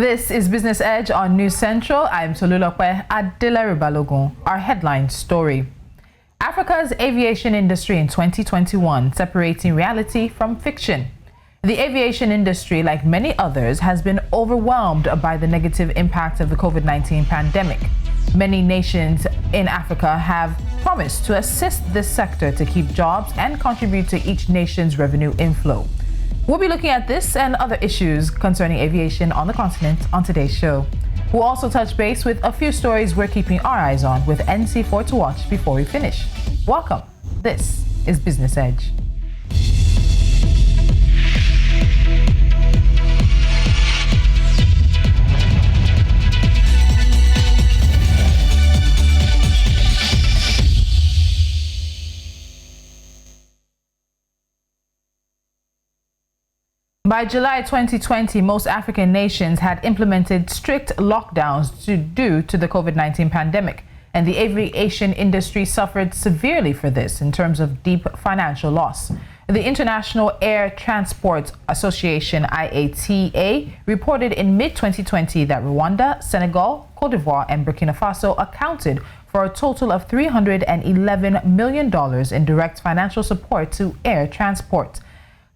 This is Business Edge on News Central. I'm Tolulope Adelere Balogun. Our headline story: Africa's aviation industry in 2021, separating reality from fiction. The aviation industry, like many others, has been overwhelmed by the negative impact of the Covid-19 pandemic. Many nations in Africa have promised to assist this sector to keep jobs and contribute to each nation's revenue inflow. We'll be looking at this and other issues concerning aviation on the continent on today's show. We'll also touch base with a few stories we're keeping our eyes on with NC4 to watch before we finish. Welcome. This is Business Edge. By July 2020, most African nations had implemented strict lockdowns due to the COVID-19 pandemic, and the aviation industry suffered severely for this in terms of deep financial loss. The International Air Transport Association, IATA, reported in mid-2020 that Rwanda, Senegal, Cote d'Ivoire, and Burkina Faso accounted for a total of $311 million in direct financial support to air transport.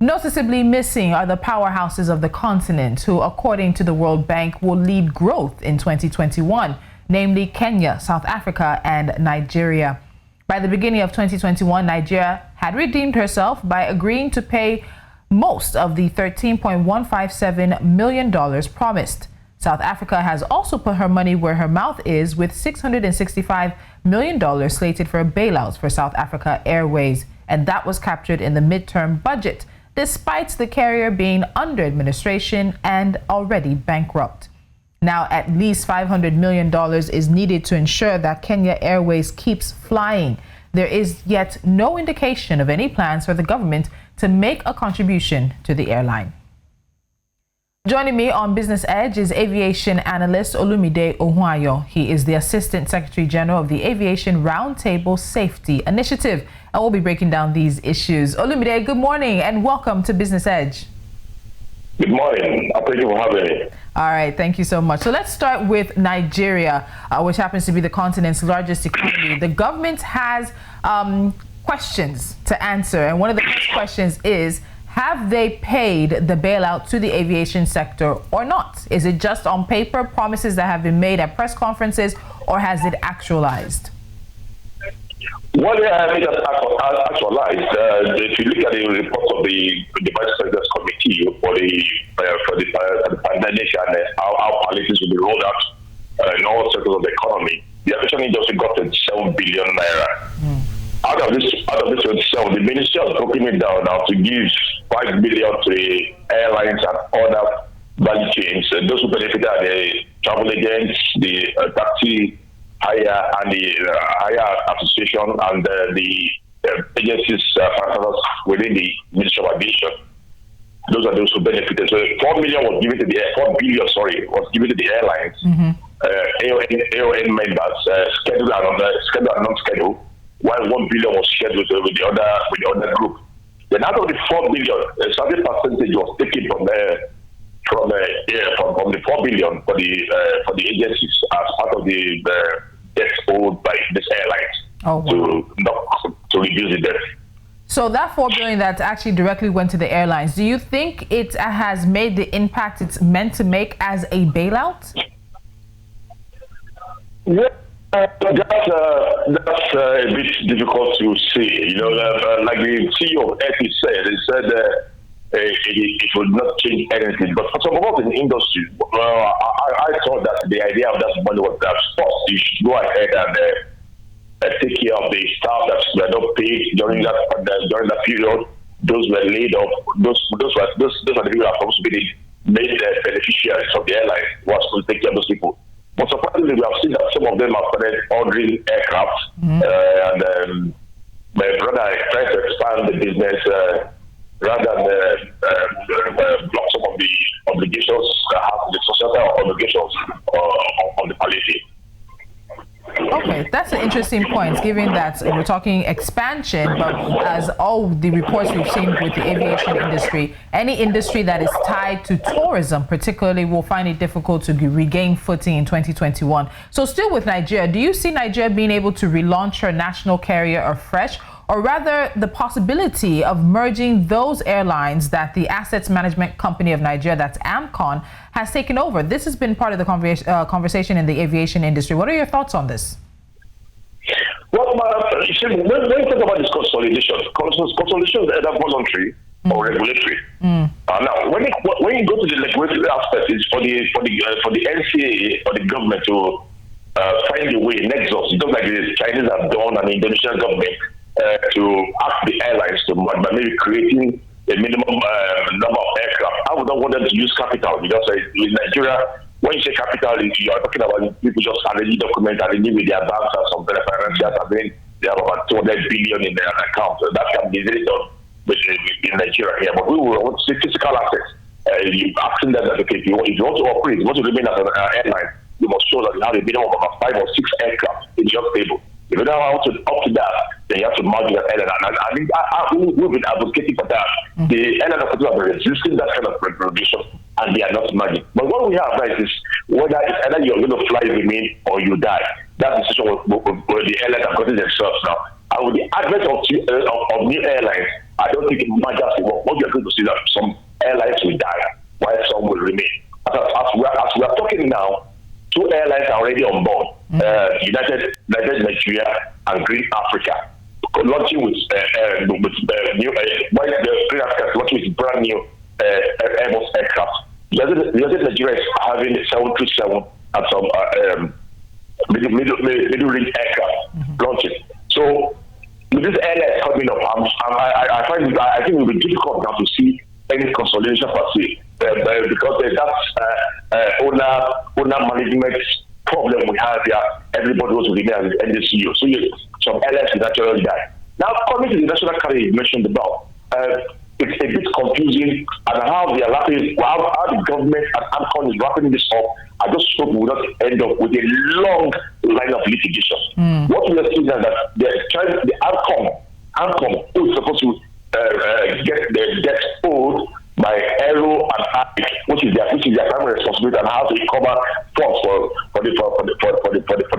Noticeably missing are the powerhouses of the continent who, according to the World Bank, will lead growth in 2021, namely Kenya, South Africa, and Nigeria. By the beginning of 2021, Nigeria had redeemed herself by agreeing to pay most of the $13.157 million promised. South Africa has also put her money where her mouth is, with $665 million slated for bailouts for South Africa Airways, and that was captured in the midterm budget, despite the carrier being under administration and already bankrupt. Now, at least $500 million is needed to ensure that Kenya Airways keeps flying. There is yet no indication of any plans for the government to make a contribution to the airline. Joining me on Business Edge is aviation analyst Olumide Ohuayo. He is the Assistant Secretary General of the Aviation Roundtable Safety Initiative, and we'll be breaking down these issues. Olumide, good morning and welcome to Business Edge. Good morning. Thank you for having me. All right, thank you so much. So let's start with Nigeria, which happens to be the continent's largest economy. The government has questions to answer, and one of the first questions is, have they paid the bailout to the aviation sector or not? Is it just on paper, promises that have been made at press conferences, or has it actualized? Well, it has actualized. If you look at the report of the Vice President's Committee for the pandemic and how policies will be rolled out in all sectors of the economy, the aviation industry got 7 billion naira. Out of this 27, the ministry has broken it down now to give 5 billion to the airlines and other value chains. Those who benefit are the travel agents, the taxi hire, and the hire association, and the agencies partners within the Ministry of Aviation. Those are those who benefited. So 4 billion was given to the airlines, AON members, scheduled and non-scheduled, while 1 billion was shared with the other group. Then out of the 4 billion, a certain percentage was taken from the 4 billion for the agencies as part of the debt owed by these airlines to reduce the debt. So that 4 billion that actually directly went to the airlines, do you think it has made the impact it's meant to make as a bailout? Yeah. That's a bit difficult to say. Like the CEO of FE said, it would not change anything. But for some of us in the industry, I thought that the idea of that money was that first you should go ahead and take care of the staff that were not paid during that period. Those were laid off. Those are the people that are supposed to be made beneficiaries of the airline. Who are supposed to take care of those people. But surprisingly, we have seen that some of them have started ordering aircraft and rather trying to expand the business rather than block some of the obligations that have the societal obligations on the policy. Okay. Right, that's an interesting point, given that we're talking expansion, but as all the reports we've seen with the aviation industry, any industry that is tied to tourism particularly will find it difficult to regain footing in 2021. So still with Nigeria, do you see Nigeria being able to relaunch her national carrier afresh, or rather the possibility of merging those airlines that the Assets Management Company of Nigeria, that's AMCON, has taken over? This has been part of the conversation in the aviation industry. What are your thoughts on this? Well, when you talk about this consolidation is either voluntary or regulatory. Now, when you go to the regulatory aspect, it's for the NCAA or the government to find a way, nexus, just like the Chinese have done and the Indonesian government, to ask the airlines to by maybe creating a minimum number of aircraft. I would not want them to use capital, because in Nigeria, when you say capital, you are talking about people just already document and with their banks and some financials, and then they have about 200 billion in their account. So that can be easily done in Nigeria here. But we will want to see physical assets. You asking them that, okay, if you want to operate, you want to remain as an airline, you must show that you have a minimum of about 5 or 6 aircraft in your stable. If you don't want to up to that, then you have to merge that airline. And I think we've been advocating for that. The airline of have been resisting that kind of regulation, and they are not merging. But what we have right is whether it's either you're going to fly remain or you die. That's the situation where the airlines are gotten themselves now. And with the advent of new airlines, I don't think it matters what you're going to see, that some airlines will die while some will remain. As we are talking now, 2 airlines are already on board. United Nigeria and Green Africa, launching with new Green Africa launching with brand new Airbus aircraft. United Nigeria is having 737 and some middle range aircraft launching. So with this airline coming up, I think it will be difficult now to see any consolidation per se, because that's owner management problem we have here. Everybody wants to remain as the CEO. So some airlines will naturally die. Now, coming to the national carrier you mentioned about, it's a bit confusing, and how they are how the government and AMCON is wrapping this up. I just hope we will not end up with a long line of litigation. What we are seeing is that the AMCON, who is supposed to get the debt owed by Aero and APIC, which is their primary responsibility, and how to recover funds for the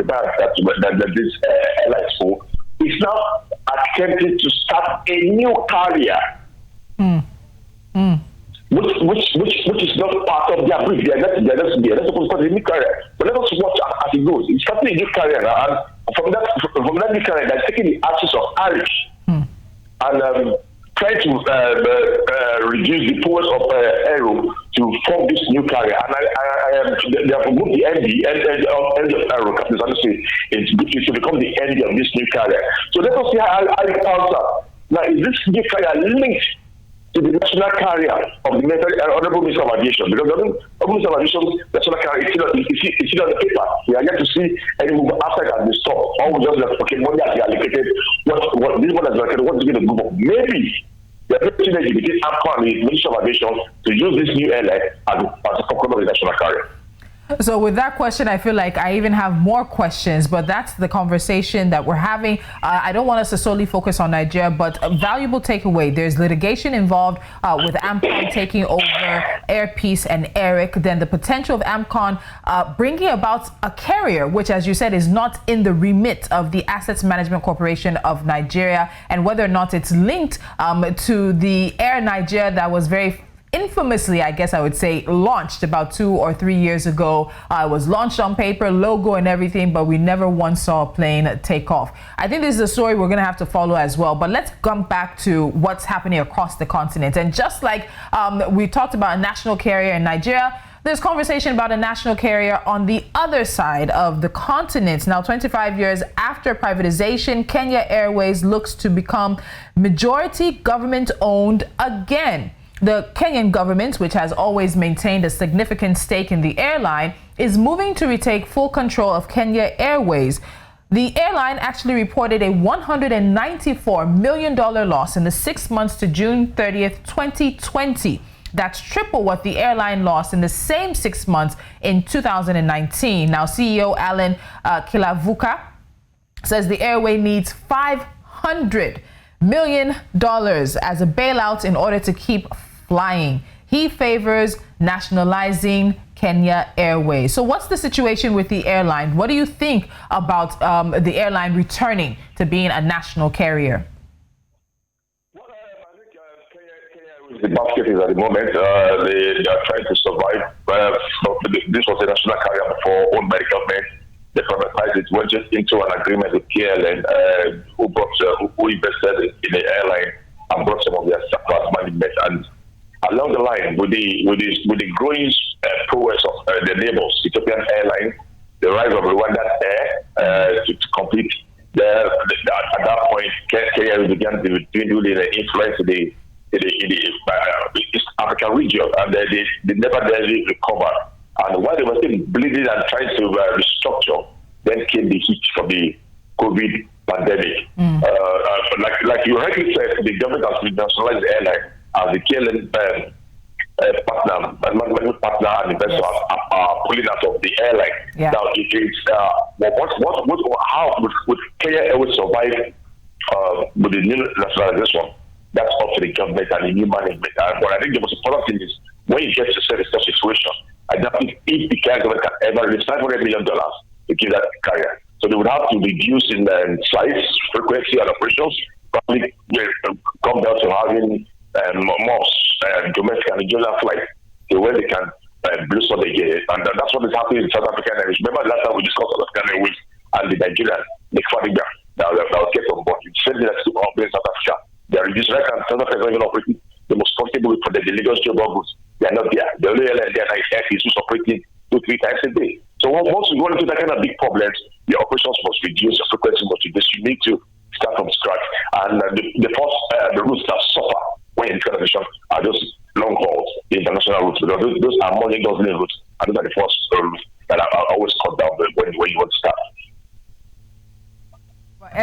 bank that this airlines for, is now attempting to start a new carrier, which is not part of their brief. They're not supposed to start a new carrier. But let us watch as it goes. It's starting a new carrier now, and from that new carrier, they're taking the axis of Irish and trying to reduce the powers of Aero to form this new carrier. And they have removed the ND of Aero, Captain Sanusi, to become the ND of this new carrier. So let us see how it pans out. Now, is this new carrier linked to the national carrier of the Honorable Minister of Aviation? Because the Honorable Minister of Aviation, national carrier, is still on the paper. We are yet to see any move after it has been stopped. Or we just like, okay, money has been allocated. What this one has been allocated, what is going to go? Maybe the opportunity between AMCON and the Minister of Aviation to use this new airline as a concurrent of the national carrier. So with that question, I feel like I even have more questions, but that's the conversation that we're having. I don't want us to solely focus on Nigeria, but a valuable takeaway. There's litigation involved with AMCON taking over Air Peace and Eric, then the potential of AMCON bringing about a carrier, which, as you said, is not in the remit of the Assets Management Corporation of Nigeria, and whether or not it's linked to the Air Nigeria that was very infamously, I guess I would say, launched about 2 or 3 years ago. It was launched on paper, logo and everything, but we never once saw a plane take off. I think this is a story we're going to have to follow as well. But let's come back to what's happening across the continent. And just like we talked about a national carrier in Nigeria, there's conversation about a national carrier on the other side of the continent. Now, 25 years after privatization, Kenya Airways looks to become majority government-owned again. The Kenyan government, which has always maintained a significant stake in the airline, is moving to retake full control of Kenya Airways. The airline actually reported a $194 million loss in the 6 months to June 30th, 2020. That's triple what the airline lost in the same 6 months in 2019. Now, CEO Alan Kilavuka says the airway needs $500 million as a bailout in order to keep flying. He favors nationalizing Kenya Airways. So what's the situation with the airline? What do you think about the airline returning to being a national carrier? Well, I think Kenya Airways, the basket is at the moment. They are trying to survive. This was a national carrier before, owned by the government. They privatized it, went just into an agreement with KLM, who invested in the airline and brought some of their surplus management. And along the line, with the growing prowess of the neighbors, Ethiopian Airlines, the rise of Rwanda Air to compete, at that point, Kenya began to influence the East African region, and they never really recovered. And while they were still bleeding and trying to restructure, then came the heat from the COVID pandemic. Like you rightly said, the government has nationalized the airline as the KLM partner and investors are pulling out of the airline. Yeah. Now, how would Kenya Airways survive with the new nationalization? That's up to the government and the new management. But I think the most important thing is when you get to such a situation, I don't think if the Kenya government can ever release $500 million to give that carrier. So they would have to reduce in size, frequency, and operations, probably come down to having more domestic and regional flights where they can blossom again. And that's what is happening in South African Airways. Remember last time we discussed South African Airways and the Nigerian, the Fadiga, that was kept on board. It's said that to operate in South Africa. They are reduced right now. South Africa is even operating the most comfortable for the Lagos Joburg routes. They are not there. The only airline there is operating 2-3 times a day. So once you go into that kind of big problems, the operations must reduce, the frequency must reduce. You need to start from scratch. And the routes that suffer when in transition are those long hauls, the international routes, because those are more than those routes, and those are the first routes that are always cut down when you want to start.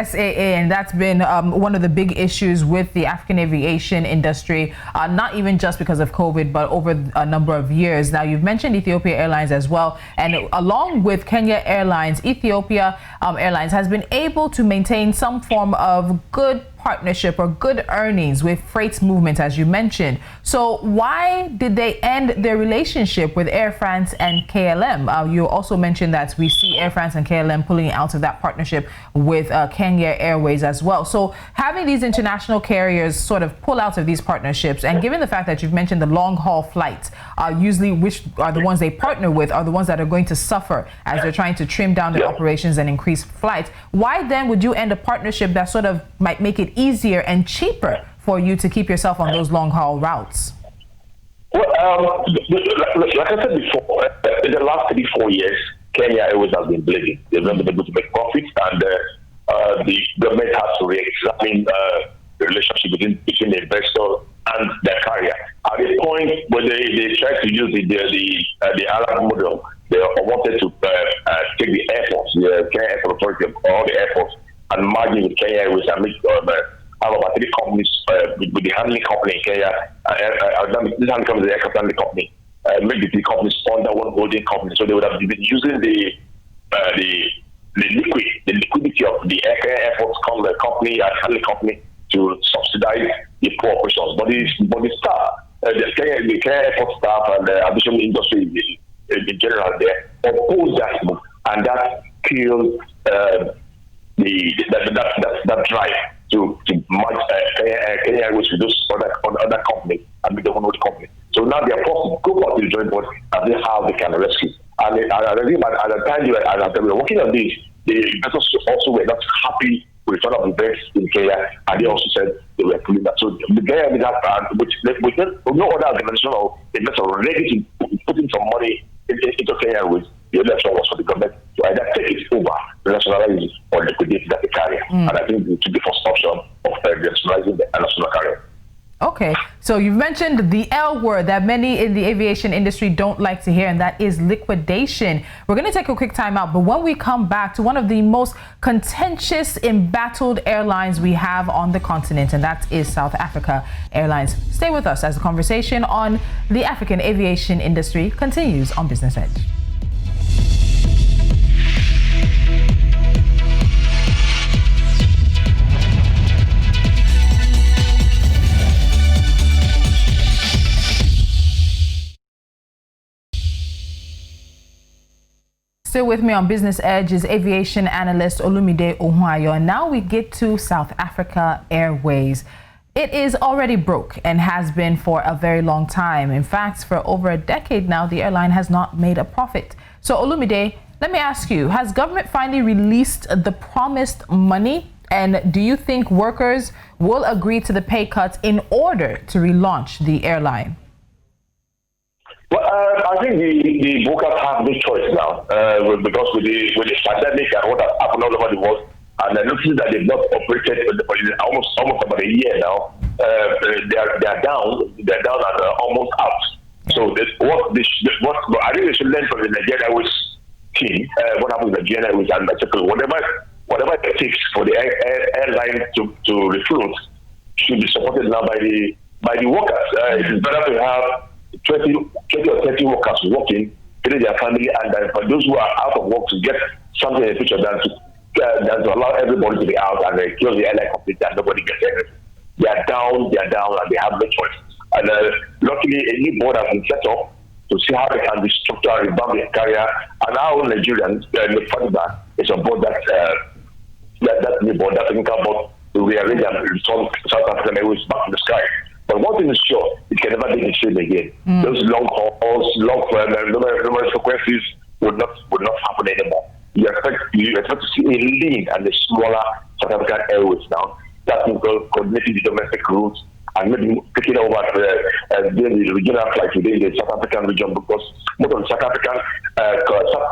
SAA, and that's been one of the big issues with the African aviation industry, not even just because of COVID, but over a number of years. Now, you've mentioned Ethiopia Airlines as well, and along with Kenya Airlines, Ethiopia Airlines has been able to maintain some form of good partnership or good earnings with freight movement, as you mentioned. So why did they end their relationship with Air France and KLM? You also mentioned that we see Air France and KLM pulling out of that partnership with Kenya Airways as well. So having these international carriers sort of pull out of these partnerships, and given the fact that you've mentioned the long haul flights, usually which are the ones they partner with are the ones that are going to suffer as they're trying to trim down their operations and increase flights. Why then would you end a partnership that sort of might make it easier and cheaper for you to keep yourself on those long haul routes? Well, like I said before, in the last 3-4 years, Kenya Airways has been bleeding. They've not been able to make profits, and the government has to re-examine the relationship between the investor and the carrier. At the point where they tried to use the Arab model, they wanted to take the airports, the Kenya Airport Authority, all the airports, and merge with Kenya Airways and make have about 3 companies with the handling company in Kenya. This handling company is the aircraft handling company. Make the 3 companies under one holding company, so they would have been using the liquidity of the airports company and handling company to subsidize the poor operations. But the staff, the Kenya airport staff and the aviation industry in general, they oppose that move, and that kills that drive to merge Kenya Airways with those other companies and make them one company. So now they are forced to go back to the joint board and they how they can rescue. And at the time they were working on this, the investors also were not happy with the return of events in Kenya, and they also said they were pulling that. So the Kenya with no other organization or investor ready to put in some money into Kenya Airways. The only option was for the government to either take it over, nationalize it, or liquidate it as a carrier. And I think it should be the first option of nationalizing the national carrier. Okay, so you've mentioned the L word that many in the aviation industry don't like to hear, and that is liquidation. We're going to take a quick time out, but when we come back to one of the most contentious, embattled airlines we have on the continent, and that is South Africa Airlines. Stay with us as the conversation on the African aviation industry continues on Business Edge. Still with me on Business Edge is aviation analyst Olumide Ohuayo. And now we get to South Africa Airways. It is already broke and has been for a very long time. In fact, for over a decade now, the airline has not made a profit. So Olumide, let me ask you, has government finally released the promised money? And do you think workers will agree to the pay cuts in order to relaunch the airline? Well, I think the workers have no choice now because with the pandemic and what has happened all over the world, and I noticed that they've not operated for almost about a year now. They are down. They're down and almost out. So what I think they should learn from the Nigerian Airways team. What happens in Nigerian Airways and whatever it takes for the airline to refloat should be supported now by the workers. It is better to have 20 or 30 workers working, feeding their family, and for those who are out of work to get something in the future than to allow everybody to be out and kill the airline completely and nobody gets anything. They are down, and they have no choice. And luckily, a new board has been set up to see how they can restructure and revamp the carrier. And our own Nigerians, the fact that it's a board that new board, that technical board, to rearrange and return South African Airways back to the sky. But one thing is sure, it can never be the same again. Those long hauls, numerous frequencies would not happen anymore. You expect to see a lean and a smaller South African Airways now. That will coordinate the domestic routes and maybe picking over doing the regional flights within the South African region, because most of the South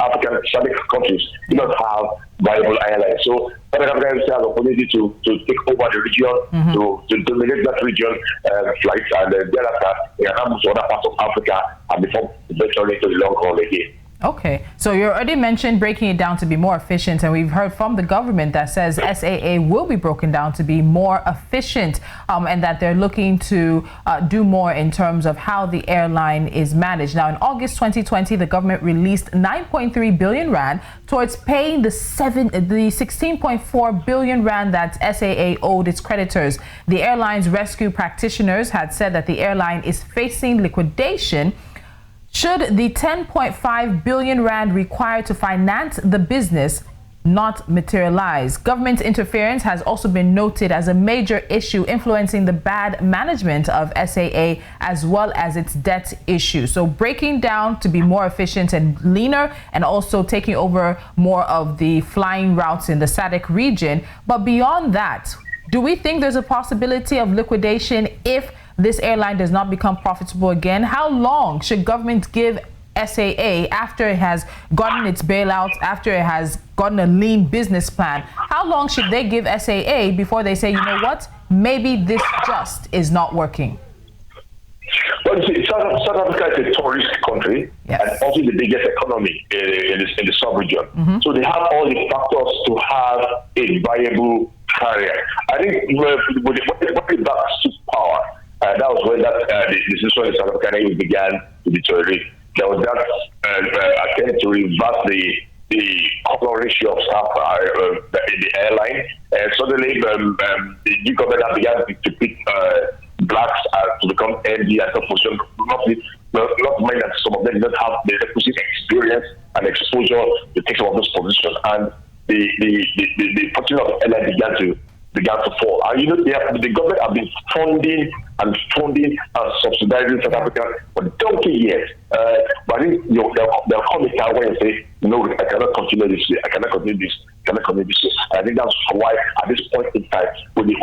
African Islamic countries do not have viable airlines. So South Africa has the opportunity to take over the region, to dominate that region flights, and thereafter they can move to other parts of Africa and before eventually to the long haul again. Okay, so you already mentioned breaking it down to be more efficient, and we've heard from the government that says SAA will be broken down to be more efficient, and that they're looking to do more in terms of how the airline is managed. Now, in August 2020, the government released 9.3 billion rand towards paying the 16.4 billion rand that SAA owed its creditors. The airline's rescue practitioners had said that the airline is facing liquidation should the 10.5 billion rand required to finance the business not materialize. Government interference has also been noted as a major issue influencing the bad management of SAA as well as its debt issue. So breaking down to be more efficient and leaner, and also taking over more of the flying routes in the SADC region. But beyond that, do we think there's a possibility of liquidation if this airline does not become profitable again? How long should government give SAA after it has gotten its bailout, after it has gotten a lean business plan? How long should they give SAA before they say, you know what, maybe this just is not working? Well, you see, South Africa is a tourist country, and also the biggest economy in the sub-region. So they have all the factors to have a viable carrier. I think when the back took power, that was when the decision in South Africa began to deteriorate. There was that attempt to reverse the corporate ratio of staff in the airline. Suddenly, the new government began to pick blacks to become MD and top position. Not mind that some of them don't have the requisite experience and exposure to take some of those positions, and the fortune of the airline began to fall. And you know, the government have been funding and subsidizing South Africa for donkey years. But I think there'll come a time when you say, no, I cannot continue this way. I cannot continue this way. And I think that's why at this point in time, with the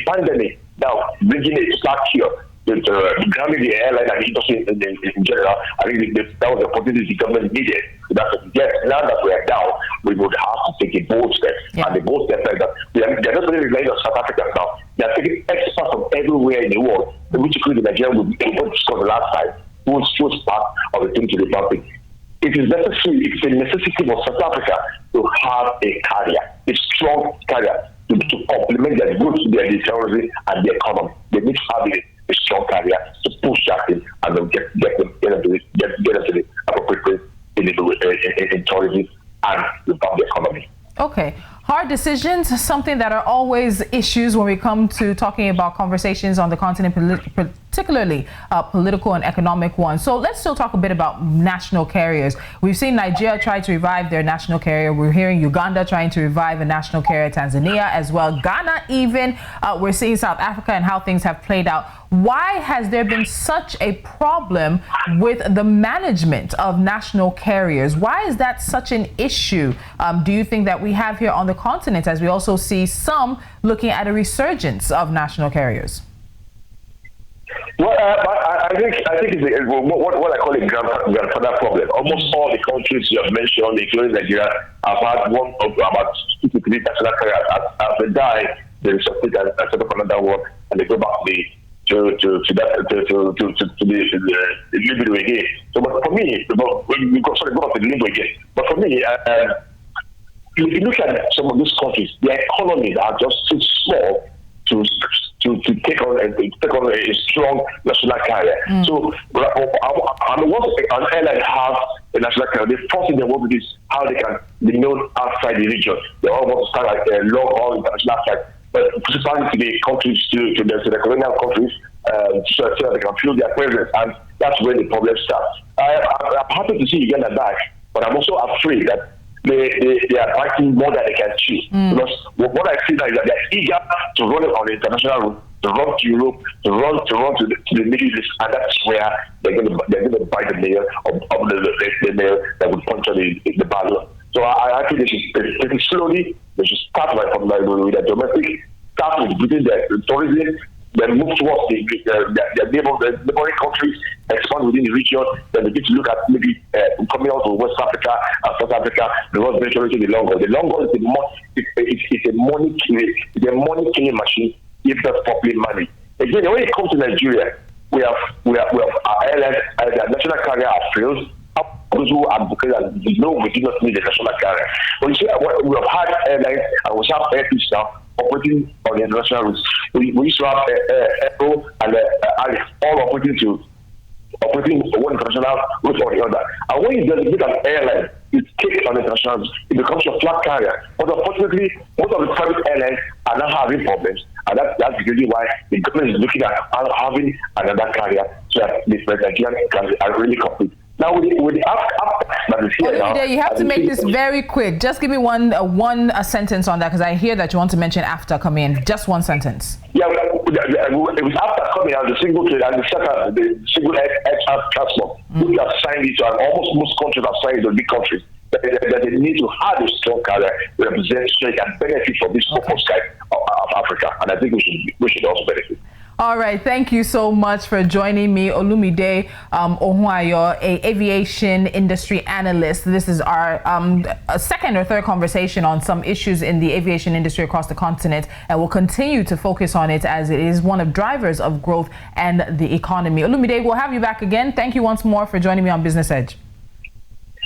pandemic now bringing it back here, grounding the airline and industry in general, I think that was the opportunity the government needed. That's yes, now that we are down, we would have to take a bold step. And the bold step is that they're not only relying on South Africa now, they're taking experts from everywhere in the world, which includes Nigeria will be able to discuss the last time, who was part of the thing to the public. It is necessary, it's a necessity for South Africa to have a carrier, a strong carrier, to complement their goods, their terrorism, and the economy. They need to have a strong carrier to push that in and then get them to the appropriate place in tourism and the economy. Okay. Hard decisions, something that are always issues when we come to talking about conversations on the continent, particularly political and economic ones. So let's still talk a bit about national carriers. We've seen Nigeria try to revive their national carrier. We're hearing Uganda trying to revive a national carrier, Tanzania as well, Ghana even. We're seeing South Africa and how things have played out. Why has there been such a problem with the management of national carriers? Why is that such an issue, do you think, that we have here on the continent, as we also see some looking at a resurgence of national carriers? Well, I think it's what I call a grandfather problem. Almost all the countries you have mentioned, including Nigeria, have had one of about 2 to 3 national carriers. As they die, they resuscitate and set up another one, and they go back to the limbo again. So, but for me, go off the limbo again. But for me, if you look at some of these countries, their economies are just too small to take on a strong national carrier. So, once an airline has a national carrier, the first thing they want to do is how they can be known outside the region. They all want to start like a long-haul international flight. But principally to the countries, to the colonial countries, so that they can feel their presence, and that's where the problem starts. I'm happy to see Uganda back, but I'm also afraid that they are biting more than they can chew. Because what I see now is that they're eager to run it on the international route, to run to Europe, to run to the Middle East, and that's where they're going to bite the nail of the nail that would puncture the balloon. So I think they should take it slowly. They should start with the domestic, start with within the tourism, then move towards the neighboring countries, expand within the region. Then they get to look at maybe coming out to West Africa and South Africa, because eventually the long haul. The long haul is a money killing machine if that's properly managed. Again, when it comes to Nigeria, we have our airlines, our national carrier are failed. Those who advocate that we do not need a national carrier. But you see, we have had airlines and we have airfields now operating on the international routes. We used to have Aero and Alex all operating one international route or the other. And when you designate an airline, it takes on the international routes, it becomes a flat carrier. But unfortunately, most of the private airlines are now having problems. And that's really why the government is looking at having another carrier so that the Nigerian can really compete. Now, with the that is here now, you have to make this very quick. Just give me one sentence on that, because I hear that you want to mention AFTA come in. Just one sentence. Yeah, it was AFTA coming out, the single trade and the single air transport. We have signed it, and almost most countries have signed it, the big countries, that they need to have a strong carrier representation and benefit from this focus of Africa. And I think we should also benefit. All right, thank you so much for joining me, Olumide Ohunayo, a aviation industry analyst. This is our second or third conversation on some issues in the aviation industry across the continent, and we'll continue to focus on it as it is one of drivers of growth and the economy. Olumide, we'll have you back again. Thank you once more for joining me on Business Edge.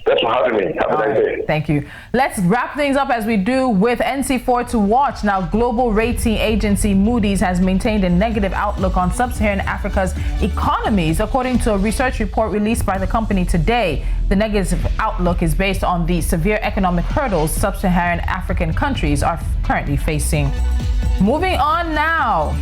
Thanks for having me. Have a nice day. Thank you. Let's wrap things up as we do with NC4 to watch. Now, global rating agency Moody's has maintained a negative outlook on sub-Saharan Africa's economies. According to a research report released by the company today, the negative outlook is based on the severe economic hurdles sub-Saharan African countries are currently facing. Moving on now.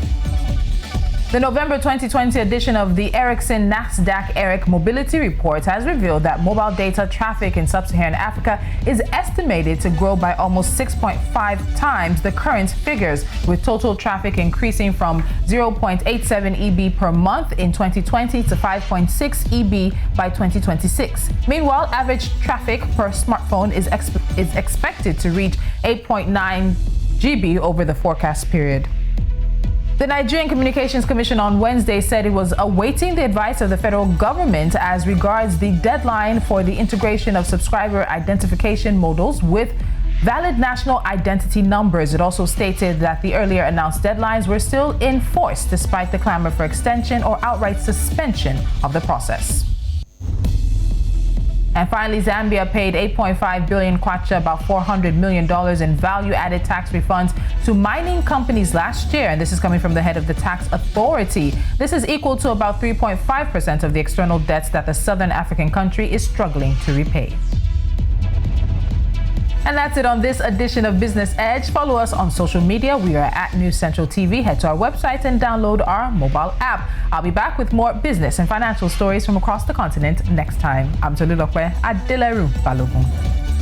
The November 2020 edition of the Ericsson Nasdaq ERIC Mobility Report has revealed that mobile data traffic in sub-Saharan Africa is estimated to grow by almost 6.5 times the current figures, with total traffic increasing from 0.87 EB per month in 2020 to 5.6 EB by 2026. Meanwhile, average traffic per smartphone is expected to reach 8.9 GB over the forecast period. The Nigerian Communications Commission on Wednesday said it was awaiting the advice of the federal government as regards the deadline for the integration of subscriber identification modules with valid national identity numbers. It also stated that the earlier announced deadlines were still in force despite the clamor for extension or outright suspension of the process. And finally, Zambia paid 8.5 billion kwacha, about $400 million in value-added tax refunds to mining companies last year. And this is coming from the head of the tax authority. This is equal to about 3.5% of the external debts that the southern African country is struggling to repay. And that's it on this edition of Business Edge. Follow us on social media. We are at News Central TV. Head to our website and download our mobile app. I'll be back with more business and financial stories from across the continent next time. I'm Tolulope Adeleru Balogun.